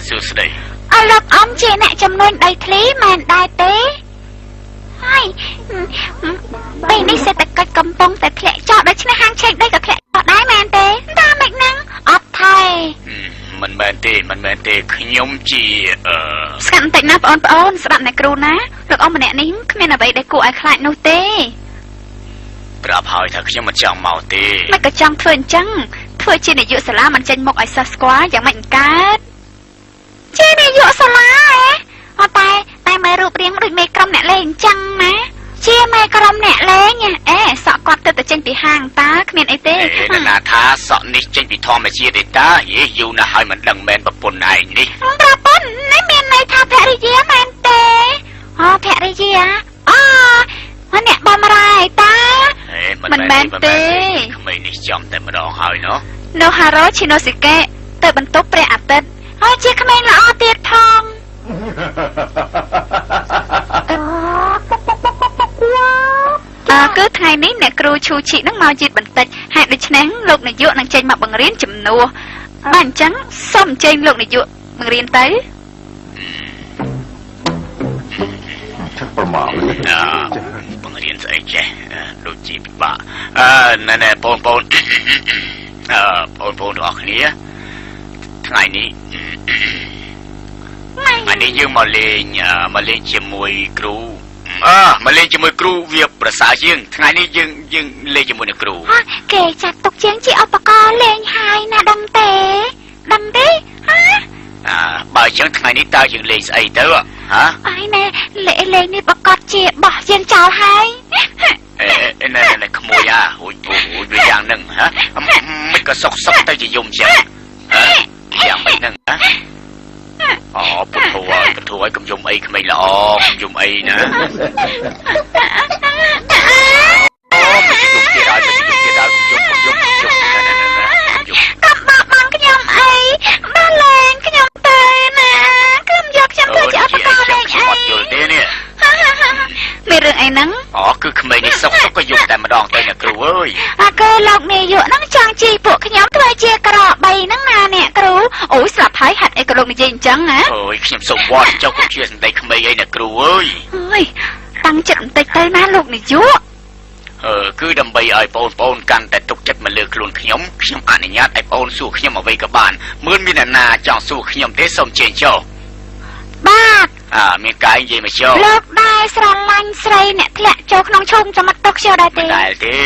សួស្តីអើលោកអំជាអ្នកចំនួនដីធ្លីមែនដែរទេហើយពេលនេះសេដ្ឋកិច្ចកំពុងតែធ្លាក់ចុះដូច្នេះហាងឆេកដីក៏ធ្លាក់ចុះដែរមែនទេតាមម៉េចហ្នឹងអត់ថែមិនមែនទេខ្ញុំជាស្កាត់បន្តិចណាបងប្អូនស្ដាប់អ្នកគ្រូណាលោកអ៊ំម្នាក់នេះគ្មានអ្វីដែលគួរឲ្យខ្លាចនោះទេប្រាប់ហើយថាខ្ញុំមិនចង់មកទេមិនក៏ចង់ធ្វើអញ្ចឹងធ្វើជានាយកសាលាមិនចេញមុខឲ្យសិស្សស្គាល់យ៉ាងម៉េចកើតជានាយកសាលាហ៎តែមើលរូបរាងដូចមេក្រុមអ្នកលេងអញ្ចឹងណាជាមេក្រុមអ្នកលេងសក់គាត់ទៅចេញពីហាងតាគ្មានអីទេណាថាសក់នេះចេញពីធម្មជាតិទេតាយូរណាស់ហើយមិនដឹងមែនប្រពន្ធឯងនេះប្រពន្ធនេះមានន័យថាភរិយាមែនទេភរិយាអ្នកបំរើតាមិនមែនទេក្មេងនេះចំតែម្ដងហើយនោះហារ៉ូឈីណូស៊ីកេទៅបន្ទប់ព្រះអាទិត្យហើយជាក្មេងល្អទៀតផងគឺថ្ងៃនេះអ្នកគ្រូឈូឈីនឹងមកយឺតបន្តិចហេតុដូច្នេះលោកនាយកនឹងចេញមកបង្រៀនជំនួសបាទអញ្ចឹងសូមអញ្ជើញលោកនាយកបង្រៀនទៅប្រមាណបង្រៀនស្អីចេះដូចជាពិបាកណែបងប្អូនទាំងអស់គ្នាថ្ងៃនេះយើងមកលេងជាមួយគ្រូមកលេងជាមួយគ្រូវាប្រសើរជាងថ្ងៃនេះយើងលេងជាមួយនឹងគ្រូគេចាត់ទុកជាងជាឧបករណ៍លេងហើយណាដឹងទេបើអញ្ចឹងថ្ងៃនេះតើយើងលេងស្អីទៅអីណែលេងនេះប្រកាសជាបោះយើងចោលហើយណែក្មួយហួយវាយ៉ាងហ្នឹងមិនក៏សុកទៅជាយំចឹងយ៉ាងម៉េចហ្នឹងពុទ្ធឲ្យកុំយំអីក្មេងល្អកុំយំអីណាមិនយំទៀតហើយកុំយំកំបោកបងខ្ញុំអីមកលេងខ្ញុំទៅណាខ្ញុំយកខ្ញុំទៅជាឧបករណ៍លេងអីអត់យល់ទេនេះមានរឿងអីហ្នឹងគឺក្មេងនេះសុកក៏យំតែម្ដងទៅអ្នកគ្រូអើយគឺលោកនាយកហ្នឹងចង់ជីពួកខ្ញុំធ្វើជាក្របីហ្នឹងណាអ្នកគ្រូអូយស្រាប់ហើយហាត់អីក៏លោកនិយាយអញ្ចឹងណាអូយខ្ញុំសូមវត្តចុះកុំជឿសម្ដីក្មេងអីអ្នកគ្រូអើយតាំងចិត្តបន្តិចទៅណាលោកនាយកគឺដើម្បីឲ្យបងប្អូនកាន់តែទុកចិត្តមកលើខ្លួនខ្ញុំអនុញ្ញាតឲ្យបងសួរខ្ញុំអ្វីក៏បានមើលមានអ្នកណាចង់សួរខ្ញុំទេសូមជើញចុះបាទមានកាយនិយាយមកចុះលោកដែរស្រឡាញ់ស្រីអ្នកធ្លាក់ចូលក្នុងឈុំសមុទ្រតុខ្យល់ដែរទេដែរទេ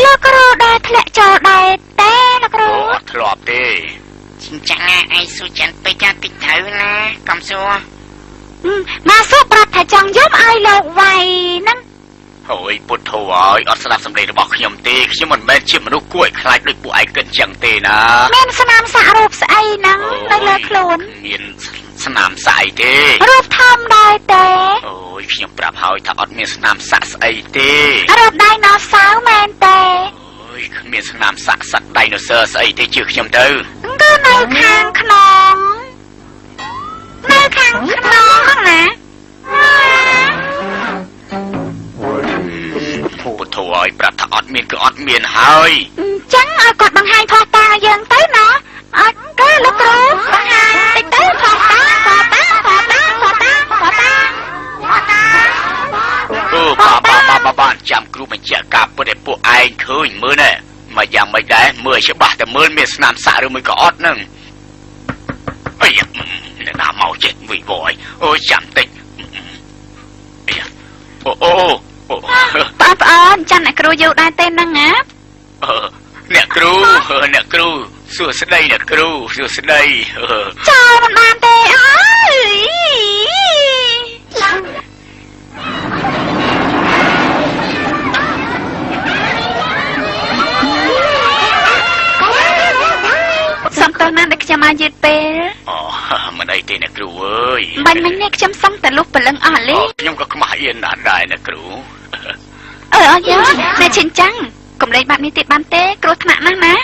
លោកគ្រូដែរធ្លាក់ចូលដែរទេលោកគ្រូអត់ធ្លាប់ទេចិញ្ចឹងឯងសួរចិនពេកតិចត្រូវណាកុំសួរមកសួរប្រាប់ថាចង់យកឲ្យលោកវាយហ្នឹងអូយពុទ្ធហើយអត់ស្ដាប់សម្ដីរបស់ខ្ញុំទេខ្ញុំមិនមែនជាមនុស្សគួរឲ្យខ្លាចដូចពួកឯងគិតចឹងទេណាមានស្នាមសាក់រូបស្អីហ្នឹងនៅលើខ្លួនមានស្នាមសាក់អីទេរូបធំដែរទេអូយខ្ញុំប្រាប់ហើយថាអត់មានស្នាមសាក់ស្អីទេរូបដៃណូសៅមែនទេអូយគ្មានស្នាមសាក់សត្វដៃណូស័រស្អីទេជឿខ្ញុំទៅគឺនៅខាងក្នុងណាពុទ្ធឲ្យប្រាប់ថាអត់មានគឺអត់មានហើយអញ្ចឹងឲ្យគាត់បង្ហាញផុសតាយើងទៅណាអត់ទេលោកគ្រូបង្ហាញតិចទៅផុសតាបានចាំគ្រូបញ្ជាក់ការពិតឲ្យពួកឯងឃើញមើលណែមកយ៉ាងមិនដែរមើលច្បាស់តែមើលមានស្នាមសាក់ឬមួយក៏អត់ហ្នឹងអីអ្នកណាមកចេះវិវយអូយចាំតិចអូបងប្អូនចាំអ្នកគ្រូយូរដែរទេហ្នឹងណាអ្នកគ្រូសួស្ដីអ្នកគ្រូសួស្ដីចូលមិនបានទេអើយសំតើណាដែលខ្ញុំមកយឺតពេលមិនអីទេអ្នកគ្រូអើយបាញ់មិញនេះខ្ញុំសឹងតែលុះព្រលឹងអស់លេខ្ញុំក៏ខ្មាស់អៀនណាស់ដែរអ្នកគ្រូអើយ៉ាអ្នកចិញ្ចឹងកុំលេងបាត់នេះទៀតបានទេគ្រោះថ្នាក់ណាស់ណា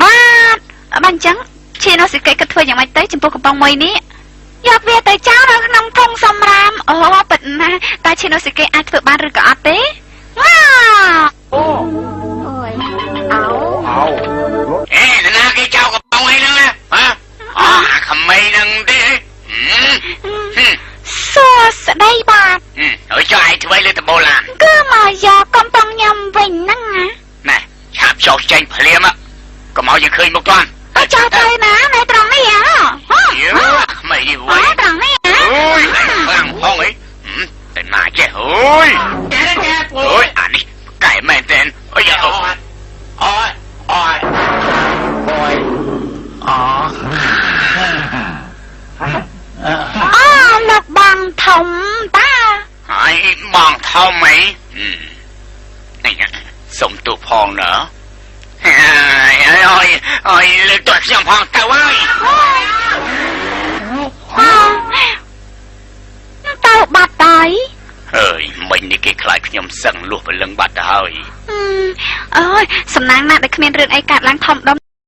បាទអញ្ចឹងឈីណូស៊ីកេគិតធ្វើយ៉ាងម៉េចទៅចំពោះកំប៉ុងមួយនេះយកវាទៅចោលនៅក្នុងធុងសំរាមប៉ិតណាតែឈីណូស៊ីកេអាចធ្វើបានឬក៏អត់ទេវ៉ាអូយអោណាគេចោលកំប៉ុងអីហ្នឹងណាក្មេងហ្នឹង ก็เมายังเคยมุกตอน ចោលទៅណានៅត្រង់នេះហ៎ เยอะไม่ดี អូ เว้ย ត្រង់នេះហ៎ โอ้ยฝรั่งห้องไอ้แต่หน้าแกโอ้ย ចាចាពូ โอ้ยอันนี้ไก่แม่เต้นโอ้ยโอ้ย អូយអូយអូយអូ អូលោកបងធំតា ไอ้มองเท่าไหมไอ้สมตุพองเนอะไอ้เลือดตัวเสียงพองแต่ว่า ទៅបាត់ហើយ เฮ้ยមិញនេះគេខ្លាចខ្ញុំសឹងលុះព្រលឹងបាត់ទៅហើយ អើយសំណាងណាស់ដែលគ្មានរឿងអីកើតឡើងធំដុំ